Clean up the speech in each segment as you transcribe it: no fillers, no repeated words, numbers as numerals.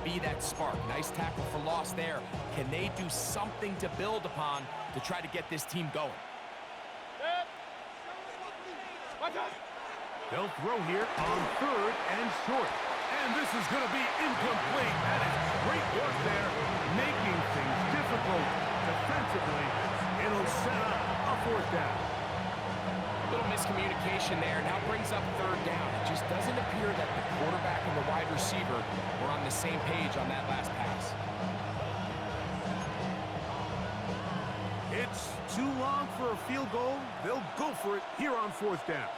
be that spark. Nice tackle for loss there. Can they do something to build upon to try to get this team going? They'll throw here on 3rd and short. And this is going to be incomplete. That is great work there, making things difficult defensively. It'll set up a 4th down. Little miscommunication there. Now brings up 3rd down. It just doesn't appear that the quarterback and the wide receiver were on the same page on that last pass. It's too long for a field goal. They'll go for it here on 4th down.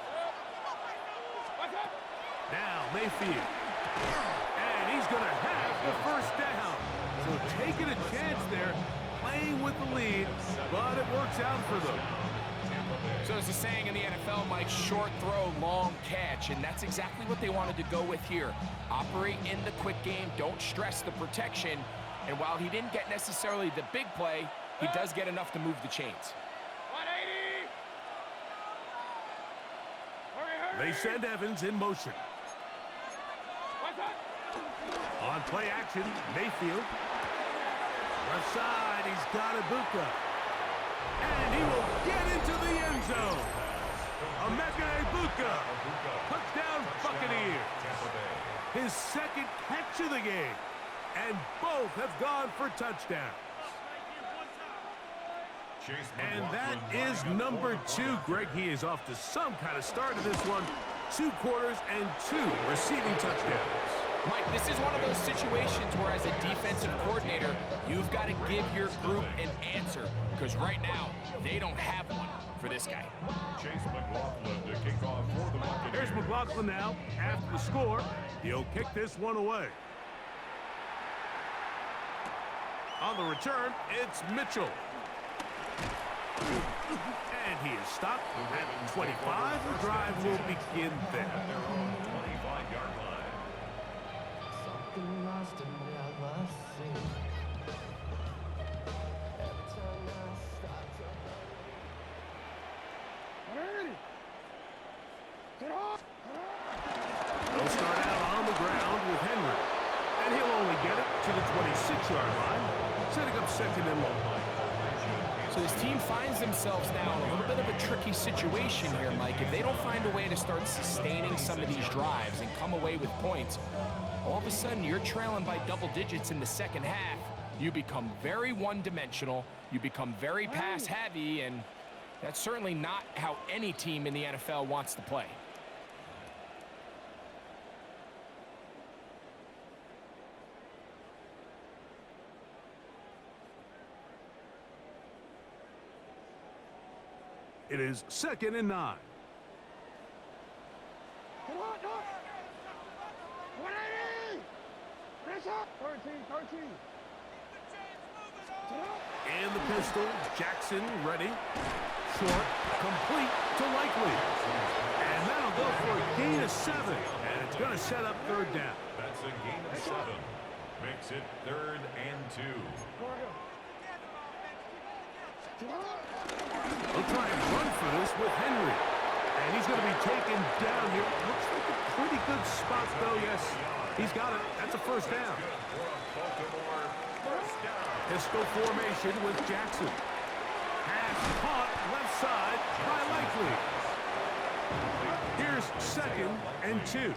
Now Mayfield. And he's going to have the 1st down. So taking a chance there, playing with the lead, but it works out for them. So as the saying in the NFL, Mike, short throw, long catch, and that's exactly what they wanted to go with here. Operate in the quick game, don't stress the protection, and while he didn't get necessarily the big play, he does get enough to move the chains. 180! They send Evans in motion. On play action, Mayfield. Left side, he's got Ibuka. And he will get into the end zone. Emeka Ibuka. Touchdown Buccaneers. His 2nd catch of the game. And both have gone for touchdowns. And that is number 2, Greg. He is off to some kind of start in this one. 2 quarters and 2 receiving touchdowns. Mike, this is one of those situations where as a defensive coordinator, you've got to give your group an answer, because right now, they don't have one for this guy. Chase McLaughlin to kick off for the Buccaneers. Here's McLaughlin now. After the score, he'll kick this one away. On the return, it's Mitchell. And he is stopped at 25. The drive will begin there. At their own 25-yard line. They'll start out on the ground with Henry. And he'll only get it to the 26-yard line, setting up 2nd and long. So this team finds themselves now in a little bit of a tricky situation here, Mike. If they don't find a way to start sustaining some of these drives and come away with points, all of a sudden you're trailing by double digits in the 2nd half. You become very one-dimensional, you become very pass-heavy, and that's certainly not how any team in the NFL wants to play. It is 2nd and 9. 180! Press up! 13. In the pistol, Jackson ready. Short, complete to Likely. And that'll go for a gain of 7. And it's going to set up 3rd down. That's a gain of 7. Makes it 3rd and 2. They'll try and run for this with Henry. And he's going to be taken down here. Looks like a pretty good spot, though. Yes, he's got it. That's a 1st down. Pistol formation with Jackson. Pass caught left side by Likely. Here's 2nd and 2.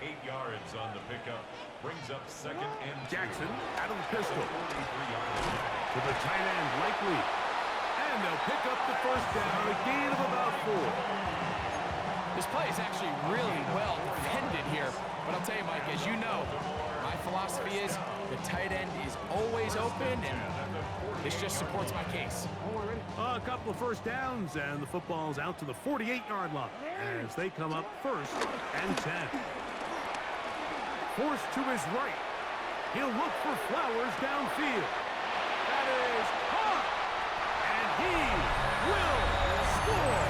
8 yards on the pickup. Brings up 2nd and 2. Jackson out of the pistol. 43-yard To the tight end, Likely. And they'll pick up the 1st down, a gain of about 4. This play is actually really well defended here. But I'll tell you, Mike, as you know, my philosophy is the tight end is always open, and this just supports my case. A couple of 1st downs, and the football's out to the 48-yard line as they come up 1st and 10. Forced to his right. He'll look for Flowers downfield. That is caught, and he will score.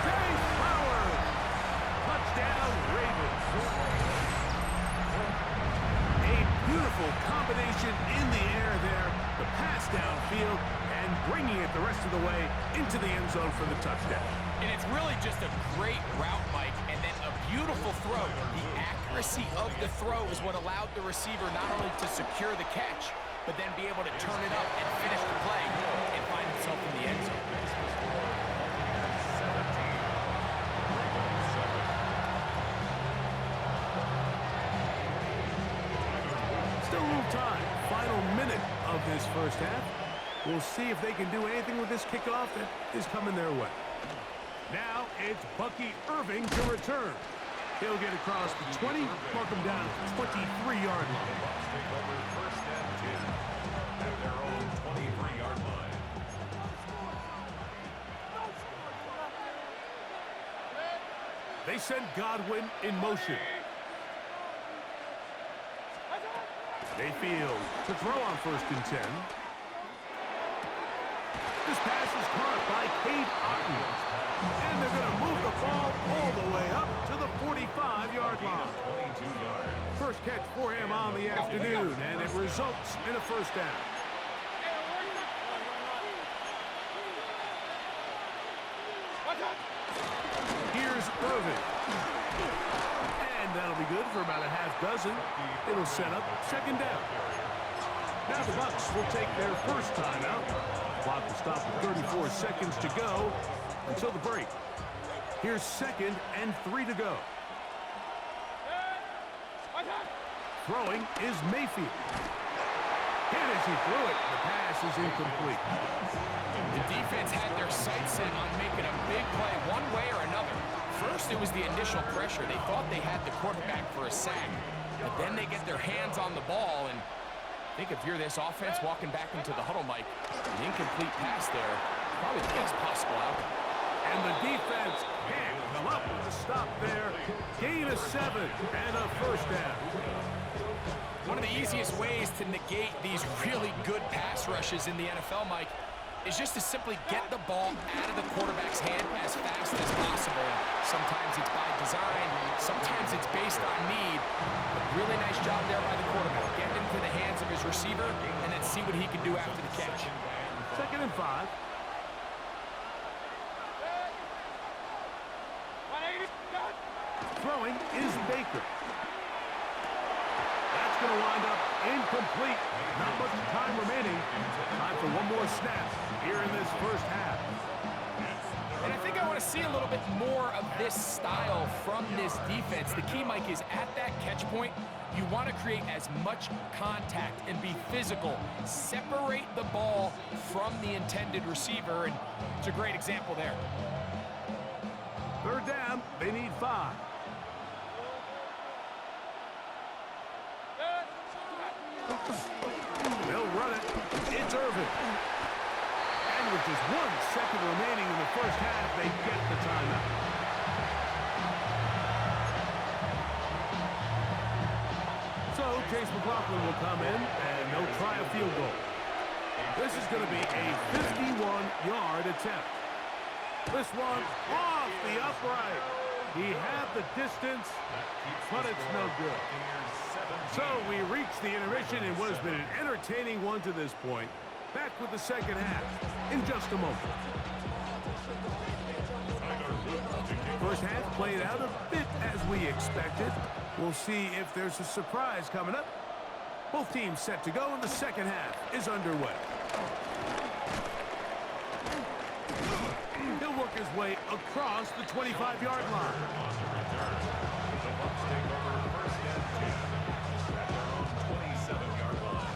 Jay Flowers. Touchdown, Ravens. A beautiful combination in the air there. The pass downfield and bringing it the rest of the way into the end zone for the touchdown. And it's really just a great route, Mike, and then a beautiful throw. The accuracy of the throw is what allowed the receiver not only to secure the catch, but then be able to turn it up and finish the play and find himself in the end zone. Still a little time. Final minute of this first half. We'll see if they can do anything with this kickoff that is coming their way. Now it's Bucky Irving to return. He'll get across the 20, mark him down at the 23-yard line. Take over first and 10 at their own 23-yard line. They send Godwin in motion. Mayfield to throw on first and 10. This pass is caught by Cade Otton. And they're going to move the ball all the way up to the 45-yard line. 22 yards. First catch for him on the afternoon, and it results in a first down. Here's Irving. And that'll be good for about a half dozen. It'll set up second down. Now the Bucs will take their first timeout. Clock will stop with 34 seconds to go until the break. Here's second and 3 to go. Throwing is Mayfield. And as he threw it, the pass is incomplete. The defense had their sights set on making a big play one way or another. First, it was the initial pressure. They thought they had the quarterback for a sack. But then they get their hands on the ball, and I think if you're this offense walking back into the huddle, Mike, an incomplete pass there, probably the best possible outcome. And the defense can't come up with a stop there. Gain of 7 and a first down. One of the easiest ways to negate these really good pass rushes in the NFL, Mike, is just to simply get the ball out of the quarterback's hand as fast as possible. Sometimes it's by design, sometimes it's based on need. But really nice job there by the quarterback. Get it into the hands of his receiver and then see what he can do after the catch. Second and 5. Throwing is Baker. That's going to wind up incomplete. Not much time remaining. Time for one more snap here in this first half. And I think I want to see a little bit more of this style from this defense. The key, Mike, is at that catch point, you want to create as much contact and be physical. Separate the ball from the intended receiver, and it's a great example there. Third down, they need 5. They'll run it. It's Irving. And with just 1 second remaining in the first half, they get the timeout. So Chase McLaughlin will come in, and they'll try a field goal. This is going to be a 51-yard attempt. This one off the upright. He had the distance, but it's no good. So we reach the intermission in what has been an entertaining one to this point. Back with the second half in just a moment. First half played out a bit as we expected. We'll see if there's a surprise coming up. Both teams set to go, and the second half is underway. He'll work his way across the 25-yard line. The Bucs take over first and 10 at their own 27-yard line.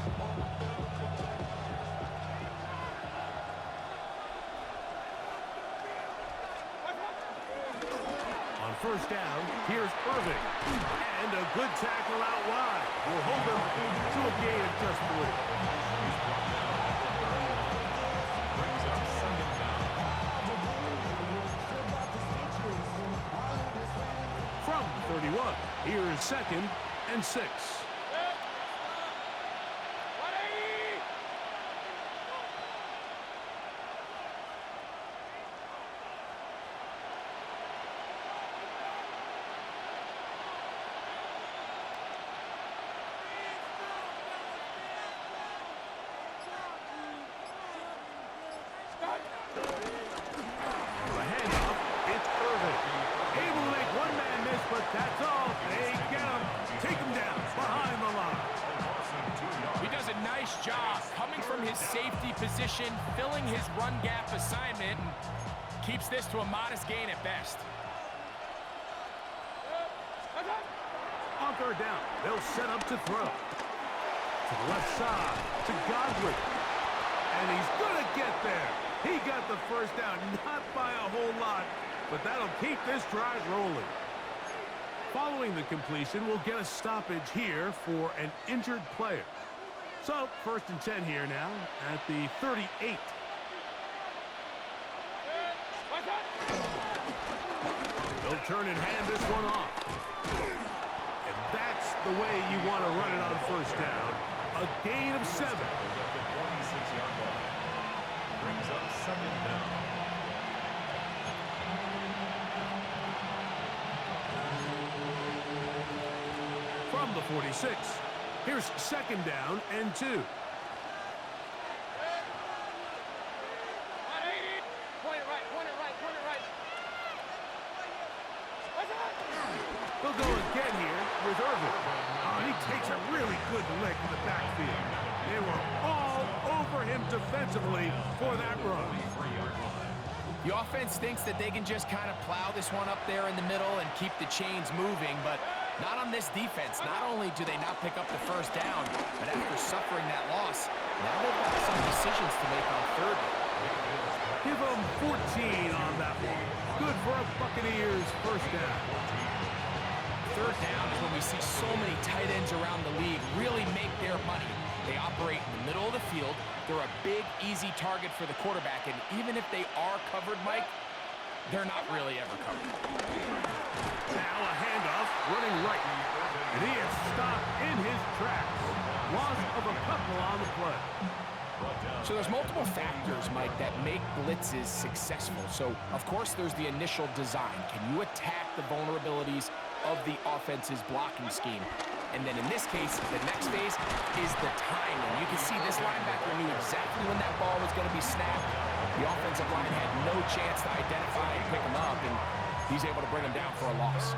On first down, here's Irving. And a good tackle out wide. Will hold him to a gain of just 3. Brings up second down. From 31, here's second and 6. his safety position, filling his run gap assignment, and keeps this to a modest gain at best. On third down, they'll set up to throw. To the left side, to Godwin. And he's going to get there. He got the first down, not by a whole lot, but that'll keep this drive rolling. Following the completion, we'll get a stoppage here for an injured player. So, 1st and 10 here now at the 38. They'll turn and hand this one off. And that's the way you want to run it on first down. A gain of 7. Brings up 2nd down. From the 46, here's 2nd down and 2. They'll go again here with Irvin. Oh, he takes a really good lick in the backfield. They were all over him defensively for that run. The offense thinks that they can just kind of plow this one up there in the middle and keep the chains moving, but not on this defense. Not only do they not pick up the first down, but after suffering that loss, now they've got some decisions to make on third. Give them 14 on that one. Good for a Buccaneers first down. Third down is when we see so many tight ends around the league really make their money. They operate in the middle of the field. They're a big, easy target for the quarterback, and even if they are covered, Mike, they're not really ever covered. Now a handoff running right, and he is stopped in his tracks. Loss of a couple on the play. So there's multiple factors, Mike, that make blitzes successful. So, of course, there's the initial design. Can you attack the vulnerabilities of the offense's blocking scheme? And then in this case, the next phase is the timing. You can see this linebacker knew exactly when that ball was going to be snapped. The offensive line had no chance to identify and pick him up, and he's able to bring him down for a loss.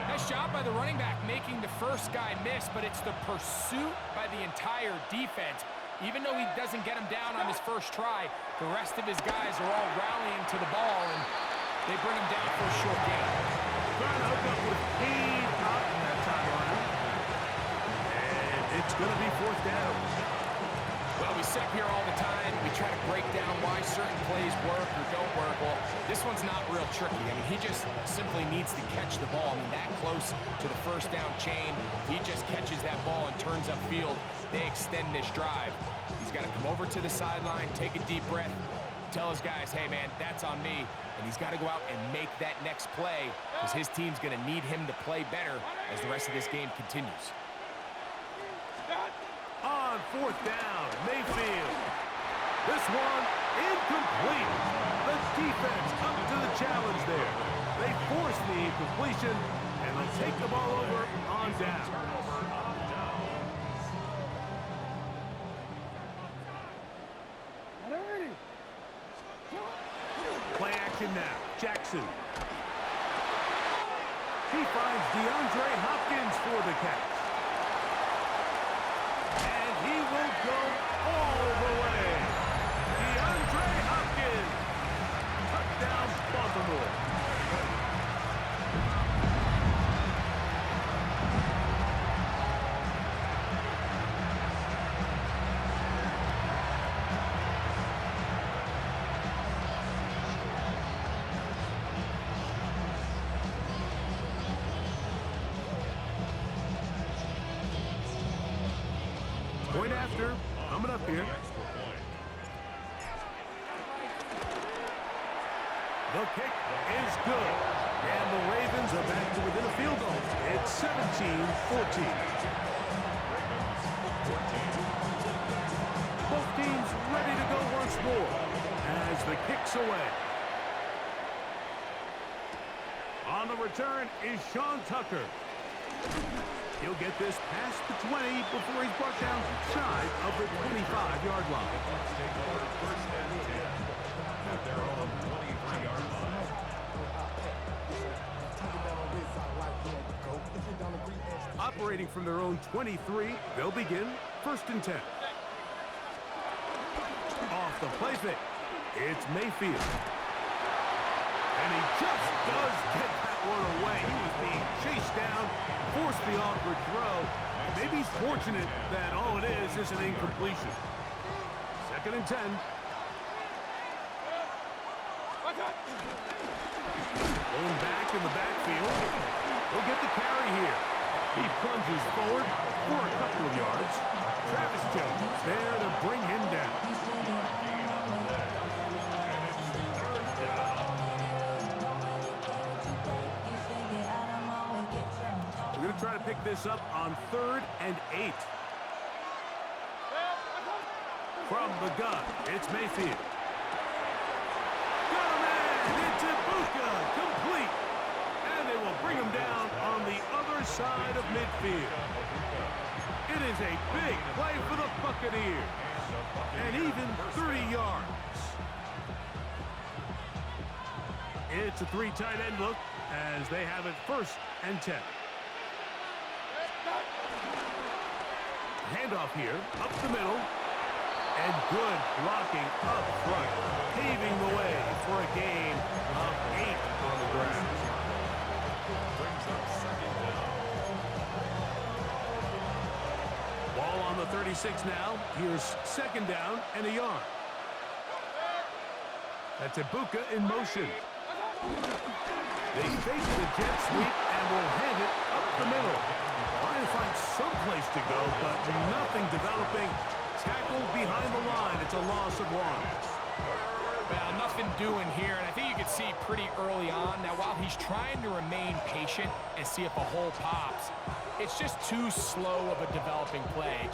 Nice job by the running back making the first guy miss, but it's the pursuit by the entire defense. Even though he doesn't get him down on his first try, the rest of his guys are all rallying to the ball, and they bring him down for a short gain. Trying to hook up with Cade out that time around. And it's going to be 4th down. Well, we sit up here all the time. We try to break down why certain plays work or don't work. Well, this one's not real tricky. I mean, he just simply needs to catch the ball. I mean, that close to the first down chain, he just catches that ball and turns upfield. They extend this drive. He's got to come over to the sideline, take a deep breath, tell his guys, hey, man, that's on me. And he's got to go out and make that next play because his team's going to need him to play better as the rest of this game continues. On 4th down, Mayfield. This one incomplete. The defense up to the challenge there. They force the incompletion, and they'll take the ball over on down. Play action now. Jackson. He finds DeAndre Hopkins for the catch. And he will go all the way. DeAndre Hopkins. Touchdown, Baltimore. Point after, coming up here. The kick is good. And the Ravens are back to within a field goal. It's 17-14. Both teams ready to go once more as the kick's away. On the return is Sean Tucker. He'll get this past the 20 before he's brought down shy of the 25-yard line. Take over 1st and 10 at their own 23-yard line. Operating from their own 23, they'll begin 1st and 10. off the play fake. It's Mayfield. And he just does get that one away. He was being chased down, forced the awkward throw. Maybe he's fortunate that all it is an incompletion. 2nd and 10. Going back in the backfield. He'll get the carry here. He plunges forward for a couple of yards. Travis Jones there to bring him down. We're going to try to pick this up on 3rd and 8. From the gun, it's Mayfield. Got a man into Buka, complete. And they will bring him down on the other side of midfield. It is a big play for the Buccaneers. And even 30 yards. It's a 3 tight end look as they have it 1st and 10. Handoff here, up the middle. And good blocking up front, paving the way for a gain of 8 on the ground. Brings up 2nd down. Ball on the 36 now. Here's 2nd down and a yard. That's Ibuka in motion. They fake the jet sweep and will hand it up the middle. Trying to find some place to go, but nothing developing. Tackled behind the line. It's a loss of 1. Well, nothing doing here, and I think you can see pretty early on. Now, while he's trying to remain patient and see if a hole pops, it's just too slow of a developing play.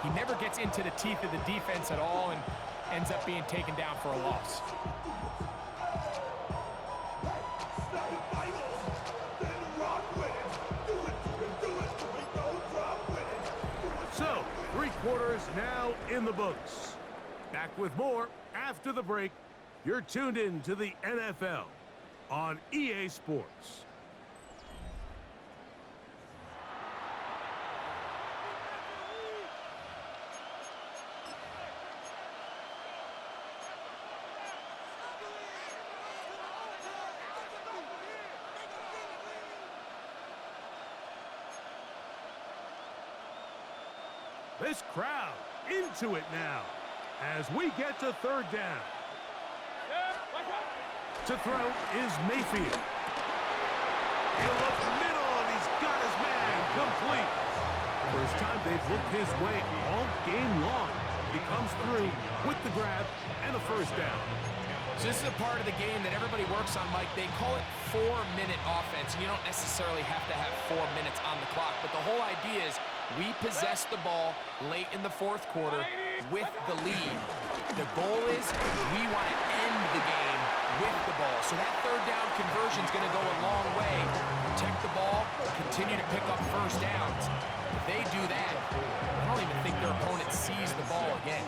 He never gets into the teeth of the defense at all and ends up being taken down for a loss. So, 3 quarters now in the books. Back with more after the break. You're tuned in to the NFL on EA Sports. This crowd into it now as we get to 3rd down. To throw is Mayfield. He'll look middle, and he's got his man complete. First time they've looked his way all game long. He comes through with the grab and a 1st down. So this is a part of the game that everybody works on, Mike. They call it 4-minute offense. You don't necessarily have to have 4 minutes on the clock, but the whole idea is we possess the ball late in the 4th quarter with the lead. The goal is we want to end the game with the ball. So that 3rd down conversion is going to go a long way. Protect the ball, continue to pick up 1st downs. If they do that, I don't even think their opponent sees the ball again.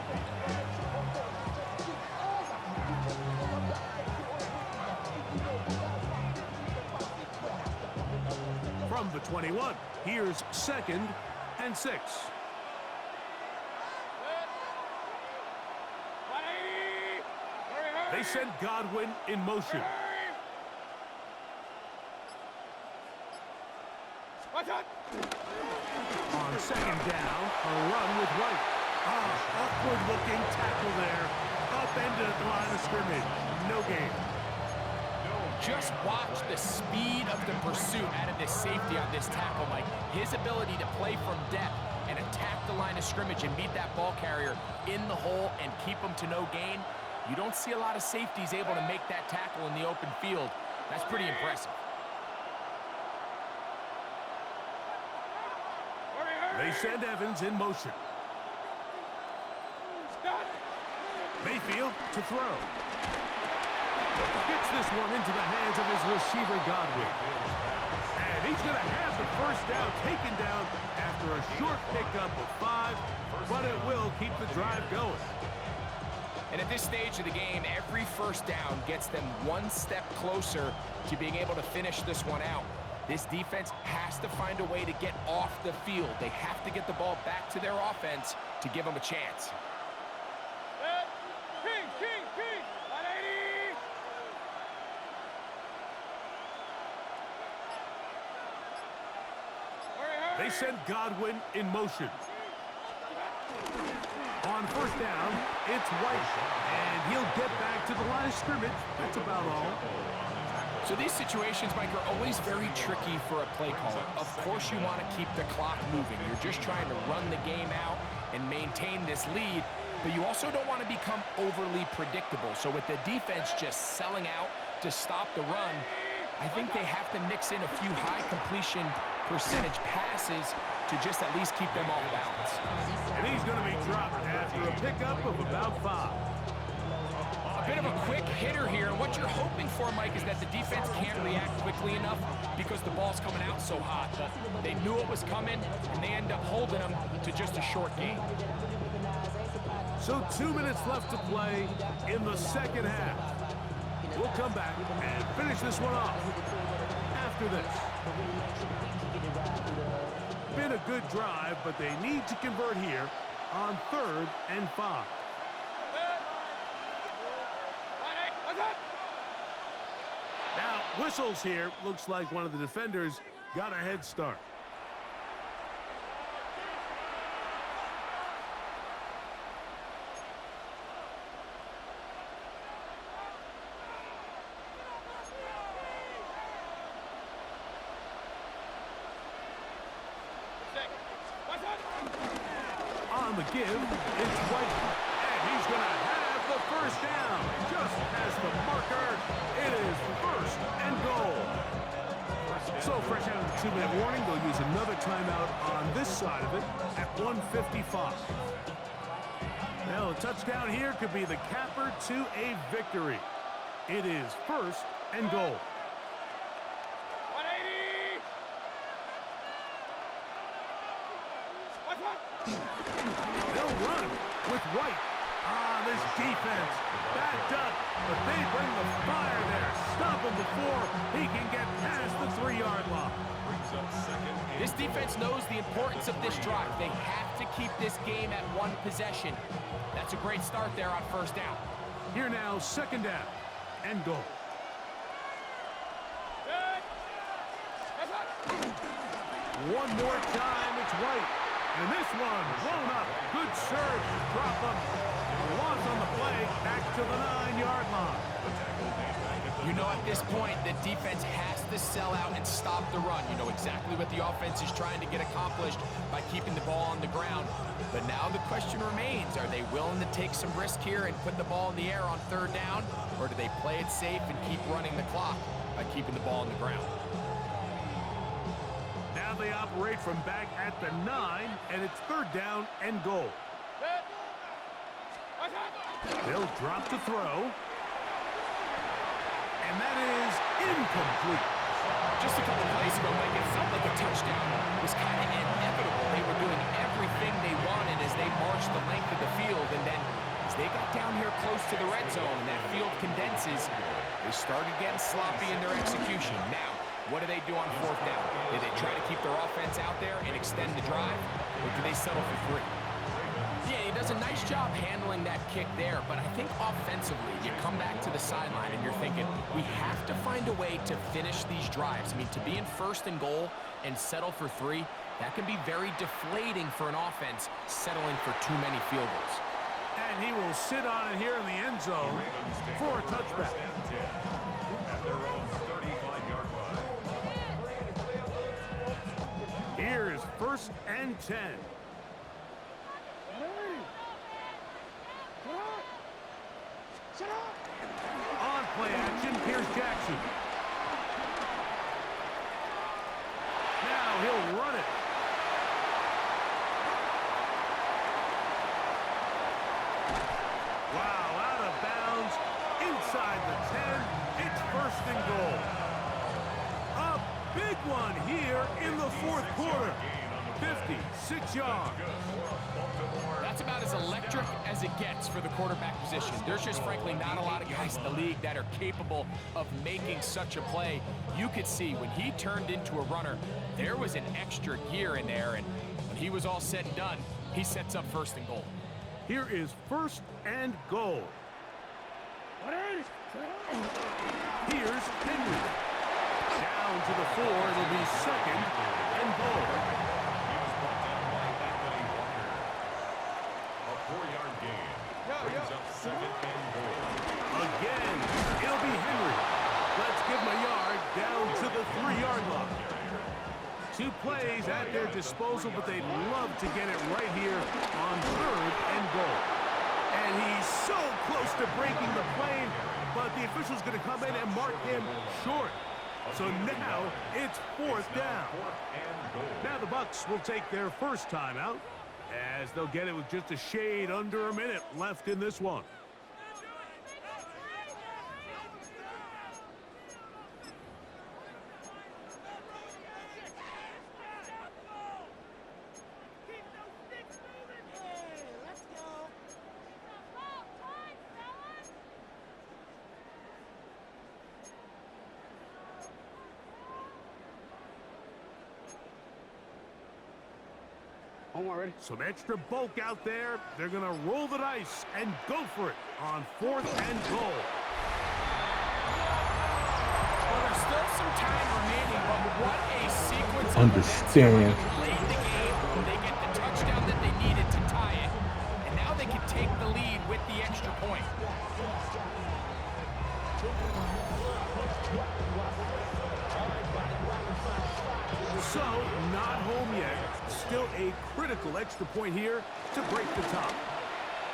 From the 21, here's 2nd and 6. They send Godwin in motion. On 2nd down, a run with Wright. Awkward-looking tackle there. Upended at the line of scrimmage. No gain. Just watch the speed of the pursuit out of this safety on this tackle, Mike. His ability to play from depth and attack the line of scrimmage and meet that ball carrier in the hole and keep him to no gain. You don't see a lot of safeties able to make that tackle in the open field. That's pretty impressive. They send Evans in motion. Mayfield to throw. Gets this one into the hands of his receiver, Godwin. And he's going to have the 1st down taken down after a short pickup of 5, but it will keep the drive going. And at this stage of the game, every 1st down gets them 1 step closer to being able to finish this one out. This defense has to find a way to get off the field. They have to get the ball back to their offense to give them a chance. They send Godwin in motion. On first down, it's White. And he'll get back to the line of scrimmage. That's about all. So these situations, Mike, are always very tricky for a play caller. Of course you want to keep the clock moving. You're just trying to run the game out and maintain this lead, but you also don't want to become overly predictable. So with the defense just selling out to stop the run, I think they have to mix in a few high completion percentage passes to just at least keep them off balance. And he's going to be dropped after a pickup of about 5. A bit of a quick hitter here, and what you're hoping for, Mike, is that the defense can't react quickly enough because the ball's coming out so hot. But they knew it was coming, and they end up holding them to just a short game. So 2 minutes left to play in the second half. We'll come back and finish this one off after this. Been a good drive, but they need to convert here on 3rd and 5. Now, whistles here. Looks like one of the defenders got a head start. On the give, it's White, and he's going to have the first down. Just as the marker, it is 1st and goal. So fresh out of the 2-minute warning, they'll use another timeout on this side of it at 1:55. Now a touchdown here could be the capper to a victory. It is 1st and goal. They'll run with White. This defense backed up, but they bring the fire there. Stop him before he can get past the 3-yard line. This defense knows the importance of this drive. They have to keep this game at 1 possession. That's a great start there on 1st down. Here now, 2nd down and goal. One more time, it's White. And this one blown up. Good serve. Drop him. A loss on the play. Back to the 9-yard line. You know, at this point, the defense has to sell out and stop the run. You know exactly what the offense is trying to get accomplished by keeping the ball on the ground. But now the question remains, are they willing to take some risk here and put the ball in the air on 3rd down? Or do they play it safe and keep running the clock by keeping the ball on the ground? Now they operate from back at the 9, and it's 3rd down and goal. They'll drop to throw. And that is incomplete. Just a couple plays ago, Mike, it felt like a touchdown was kind of inevitable. They were doing everything they wanted as they marched the length of the field, and then as they got down here close to the red zone and that field condenses, they started getting sloppy in their execution. Now, what do they do on 4th down? Do they try to keep their offense out there and extend the drive, or do they settle for 3? Yeah, he does a nice job handling that kick there, but I think offensively, you come back to the sideline and you're thinking, we have to find a way to finish these drives. I mean, to be in 1st and goal and settle for 3, that can be very deflating for an offense settling for too many field goals. And he will sit on it here in the end zone for a touchback. Here is 1st and 10. On play action, here's Jackson. Now he'll run it. Wow, out of bounds, inside the 10, it's 1st and goal. A big one here in the 4th quarter. 56 yards. That's about as electric as it gets for the quarterback position. There's just frankly not a lot of guys in the league that are capable of making such a play. You could see when he turned into a runner, there was an extra gear in there, and when he was all said and done, he sets up 1st and goal. Here is 1st and goal. Here's Henry. Down to the 4, it'll be 2nd and goal. 2 plays at their disposal, but they'd love to get it right here on 3rd and goal. And he's so close to breaking the plane, but the official's going to come in and mark him short. So now it's 4th down. Now the Bucs will take their first timeout, as they'll get it with just a shade under a minute left in this one. Some extra bulk out there. They're going to roll the dice and go for it on 4th and goal. Well, there's still some time remaining, but what a sequence Understand. of events. Late in the game, they get the touchdown that they needed to tie it, and now they can take the lead with the extra point. So, not home yet. Still a critical extra point here to break the tie.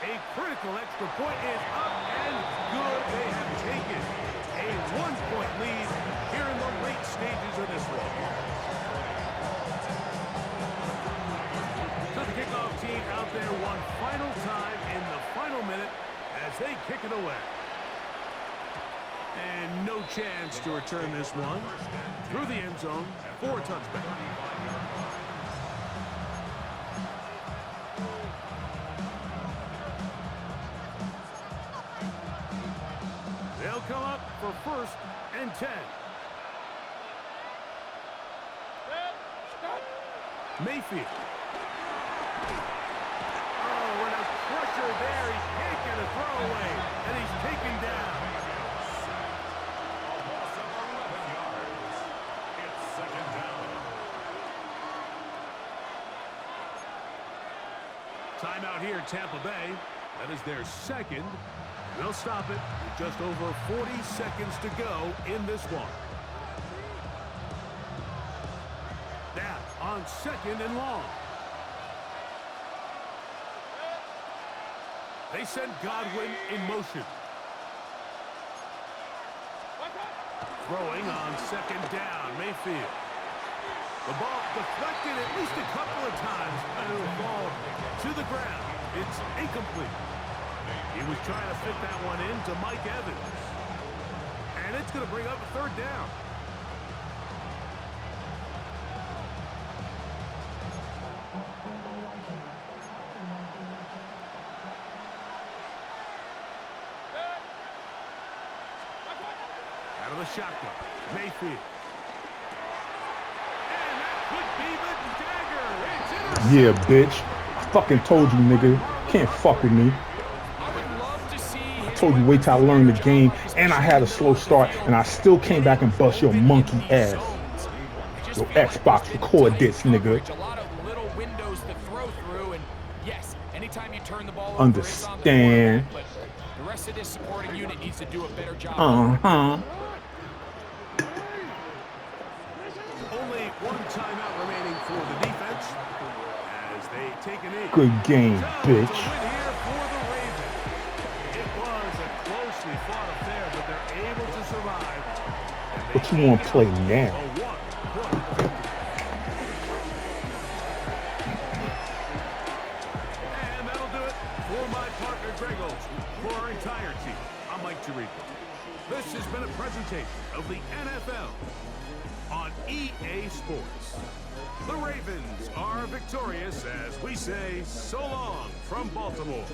A critical extra point is up and good. They have taken a 1-point lead here in the late stages of this one. So the kickoff team out there one final time in the final minute as they kick it away. And no chance to return this one through the end zone for a touchback. They'll come up for 1st and 10. Mayfield. Oh, and a pressure there. He can't get a throwaway, and he's taken down. Timeout here, Tampa Bay. That is their 2nd. They'll stop it with just over 40 seconds to go in this one. Now, on 2nd and long. They send Godwin in motion. Throwing on 2nd down, Mayfield. The ball deflected at least a couple of times, and it'll fall to the ground. It's incomplete. He was trying to fit that one in to Mike Evans. And it's going to bring up a 3rd down. Out of the shotgun, Mayfield. Yeah, bitch. I fucking told you, nigga. Can't fuck with me. I told you wait till I learn the game, and I had a slow start, and I still came back and bust your monkey ass. Yo, Xbox, record this, nigga. Understand. The rest of this supporting unit needs to do a better job. Only 1 timeout remaining for the defense as they take a knee. Good game, bitch. It was a closely fought affair, but they're able to survive. What you want to play now? And that'll do it for my partner, Greg Olson. For our entire team, I'm Mike Tirico. This has been a presentation of the NFL on EA Sports. The Ravens are victorious as we say so long from Baltimore.